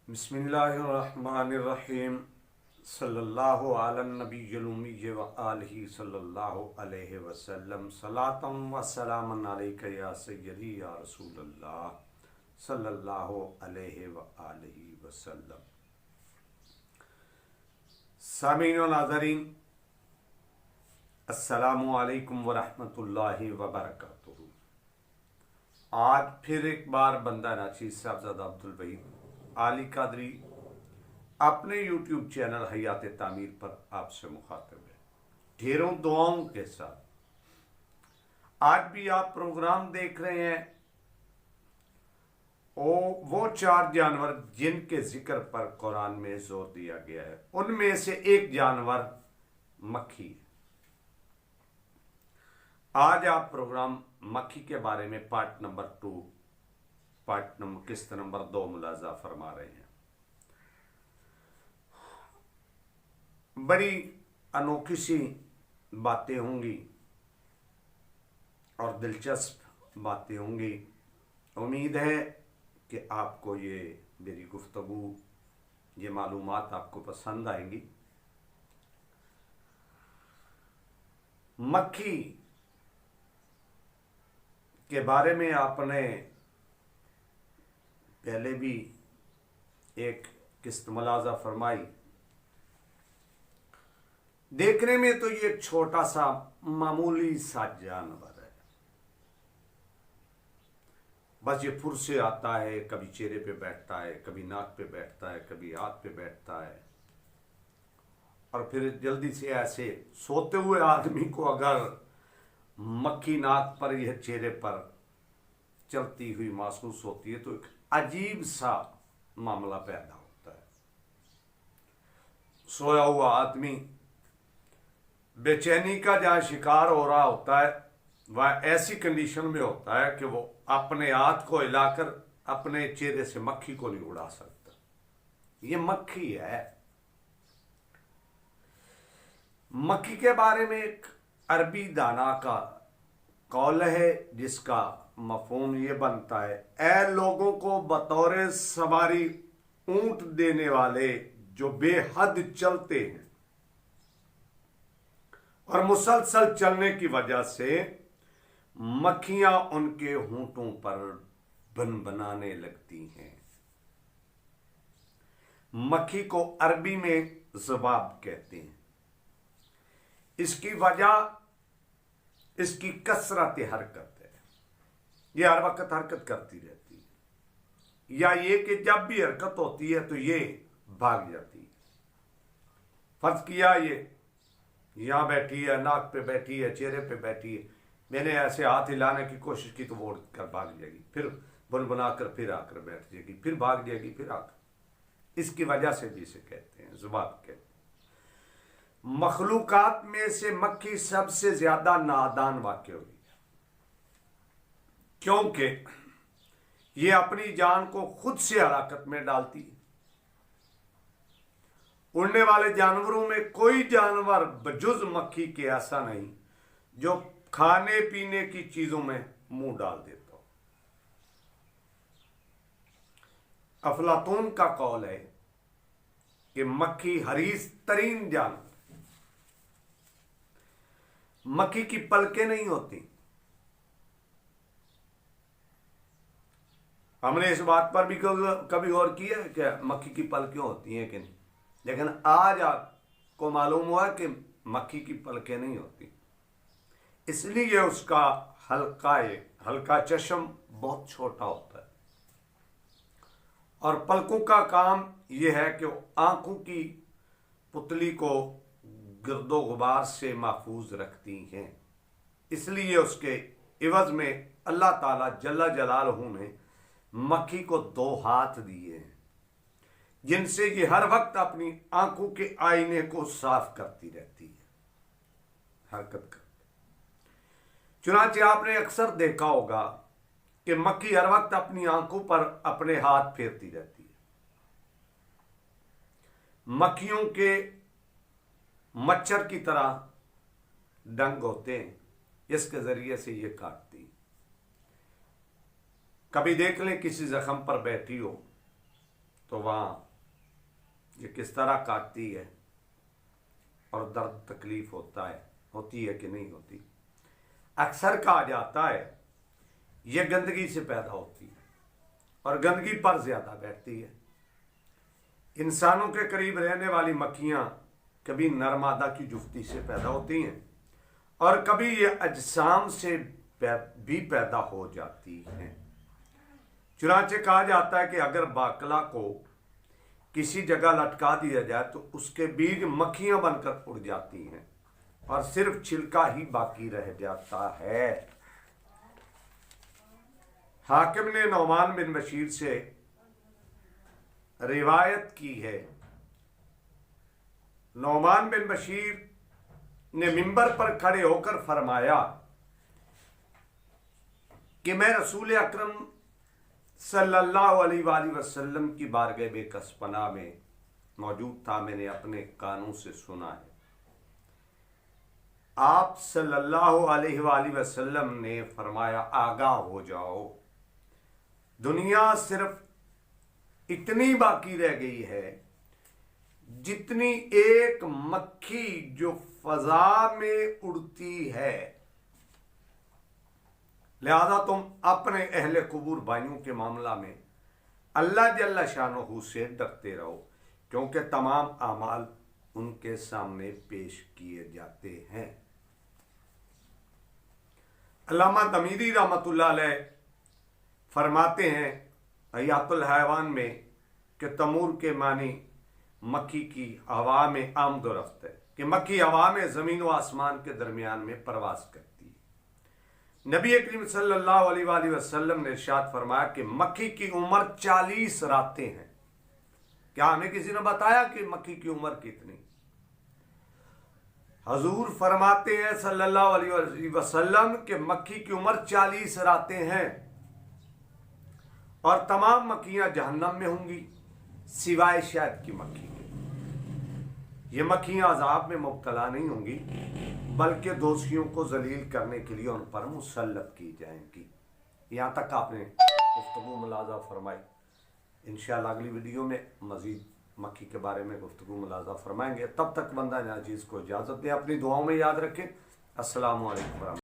बिस्मिल्लाहिर्रहमानिर्रहीम सल्लल्लाहु अला नबिय्यिल उम्मी व आलिहि सल्लल्लाहु अलैहि वसल्लम सलातम व सलामन अलैका या सय्यदी या रसूलल्लाह सल्लल्लाहु अलैहि व आलिहि वसल्लम। सामीन व नाज़रीन, अस्सलामु अलैकुम व रहमतुल्लाहि व बरकातुहू। आज फिर एक बार बंदा नाची साहबजादा अब्दुल वहीद आली कादरी अपने यूट्यूब चैनल हयात तामीर पर आपसे मुखातिब है, ढेरों दुआओं के साथ। आज भी आप प्रोग्राम देख रहे हैं। वो चार जानवर जिनके जिक्र पर कुरान में जोर दिया गया है, उनमें से एक जानवर मक्खी है। आज आप प्रोग्राम मक्खी के बारे में पार्ट नंबर 2 किस्त नंबर 2 मुलाजा फरमा रहे हैं। बड़ी अनोखी सी बातें होंगी और दिलचस्प बातें होंगी। उम्मीद है कि आपको ये मेरी गुफ्तगू, ये मालूमात आपको पसंद आएंगी। मक्खी के बारे में आपने पहले भी एक किस्त मुलाजा फरमाई। देखने में तो ये छोटा सा मामूली सा जानवर है, बस ये फुर से आता है, कभी चेहरे पे बैठता है, कभी नाक पे बैठता है, कभी हाथ पे बैठता है, और फिर जल्दी से ऐसे सोते हुए आदमी को अगर मक्खी नाक पर यह चेहरे पर चलती हुई महसूस होती है तो एक अजीब सा मामला पैदा होता है। सोया हुआ आदमी बेचैनी का जहां शिकार हो रहा होता है, वह ऐसी कंडीशन में होता है कि वो अपने हाथ को हिलाकर अपने चेहरे से मक्खी को नहीं उड़ा सकता। ये मक्खी है। मक्खी के बारे में एक अरबी दाना का कौल है, जिसका मफहूम ये बनता है, ऐ लोगों को बतौर सवारी ऊंट देने वाले जो बेहद चलते हैं और मुसलसल चलने की वजह से मक्खियां उनके होंठों पर बन बनाने लगती हैं। मक्खी को अरबी में ज़बाब कहते हैं। इसकी वजह इसकी कसरत हरकत है। यह हर वक्त हरकत करती रहती है, या ये कि जब भी हरकत होती है तो ये भाग जाती है। फर्ज किया ये यहां बैठी है, नाक पे बैठी है, चेहरे पे बैठी है, मैंने ऐसे हाथ हिलाने की कोशिश की तो वो उड़ कर भाग जाएगी, फिर बुनबुनाकर फिर आकर बैठ जाएगी, फिर भाग जाएगी, फिर आकर। इसकी वजह से भी इसे कहते हैं, ज़ुबाब कहते हैं। मखलूकात में से मक्खी सबसे ज्यादा नादान वाक़ हुई है, क्योंकि ये अपनी जान को खुद से हलाकत में डालती है। उड़ने वाले जानवरों में कोई जानवर बजुज मक्खी के ऐसा नहीं जो खाने पीने की चीजों में मुंह डाल देता हो। अफलातून का कौल है कि मक्खी हरीस तरीन जानवर। मक्खी की पलकें नहीं होती। हमने इस बात पर भी कभी गौर किया है कि मक्खी की पलकें होती हैं कि नहीं, लेकिन आज आपको मालूम हुआ कि मक्खी की पलकें नहीं होती। इसलिए उसका हल्का चश्म बहुत छोटा होता है, और पलकों का काम यह है कि वो आंखों की पुतली को गिरदो गुबार से महफूज रखती हैं। इसलिए उसके इवज में अल्लाह ताला जल्ला जलालहू ने मक्खी को 2 हाथ दिए हैं, जिनसे ये हर वक्त अपनी आंखों के आईने को साफ करती रहती है, हरकत करती। चुनांचे आपने अक्सर देखा होगा कि मक्खी हर वक्त अपनी आंखों पर अपने हाथ फेरती रहती है। मक्खियों के मच्छर की तरह डंग होते हैं, इसके जरिए से ये काटती। कभी देख लें किसी जख्म पर बैठी हो तो वहाँ ये किस तरह काटती है और दर्द तकलीफ होती है कि नहीं होती। अक्सर कहा जाता है ये गंदगी से पैदा होती है और गंदगी पर ज्यादा बैठती है। इंसानों के करीब रहने वाली मक्खियां कभी नर मादा की जुफ्ती से पैदा होती हैं और कभी ये अजसाम से भी पैदा हो जाती हैं। चुनांचे कहा जाता है कि अगर बाकला को किसी जगह लटका दिया जाए तो उसके बीज मक्खियां बनकर उड़ जाती हैं और सिर्फ छिलका ही बाकी रह जाता है। हाकिम ने नौमान बिन बशीर से रिवायत की है, नौमान बिन बशीर ने मिंबर पर खड़े होकर फरमाया कि मैं रसूल अकरम सल्लल्लाहु अलैहि वसल्लम की बारगाह बेकसपना में मौजूद था। मैंने अपने कानों से सुना है, आप सल्लल्लाहु अलैहि वसल्लम ने फरमाया, आगाह हो जाओ, दुनिया सिर्फ इतनी बाकी रह गई है जितनी एक मक्खी जो फजा में उड़ती है। लिहाजा तुम अपने अहले कुबूर भाइयों के मामला में अल्लाह जल्ला शानहू से डरते रहो, क्योंकि तमाम अमाल उनके सामने पेश किए जाते हैं। अल्लामा तमीरी रहमतुल्लाह अलैह फरमाते हैं हयातुल हैवान में कि तमूर के मानी मक्खी की हवा में आमदोरफ्त है, कि मक्खी हवा में जमीन व आसमान के दरमियान में परवास करती है। नबी करीम सल्लल्लाहु अलैहि वसल्लम ने इरशाद फरमाया कि मक्खी की उम्र 40 रातें हैं। क्या हमें किसी ने बताया कि मक्खी की उम्र कितनी? हजूर फरमाते हैं सल्लल्लाहु अलैहि वसल्लम कि मक्खी की उम्र 40 रातें हैं और तमाम मक्खियां जहन्नम में होंगी सिवाय शहद की मक्खी के। ये मक्खियां अजाब में मुब्तला नहीं होंगी, बल्कि दोषियों को जलील करने के लिए उन पर मुसल्लत की जाएंगी। यहाँ तक आपने गुफ्तगू मुलाजा फरमाई। इंशाअल्लाह अगली वीडियो में मजीद मक्खी के बारे में गुफ्तगू मुलाजा फरमाएंगे। तब तक बंदा नाजीज़ को इजाज़त दें, अपनी दुआओं में याद रखें। अस्सलामु अलैकुम।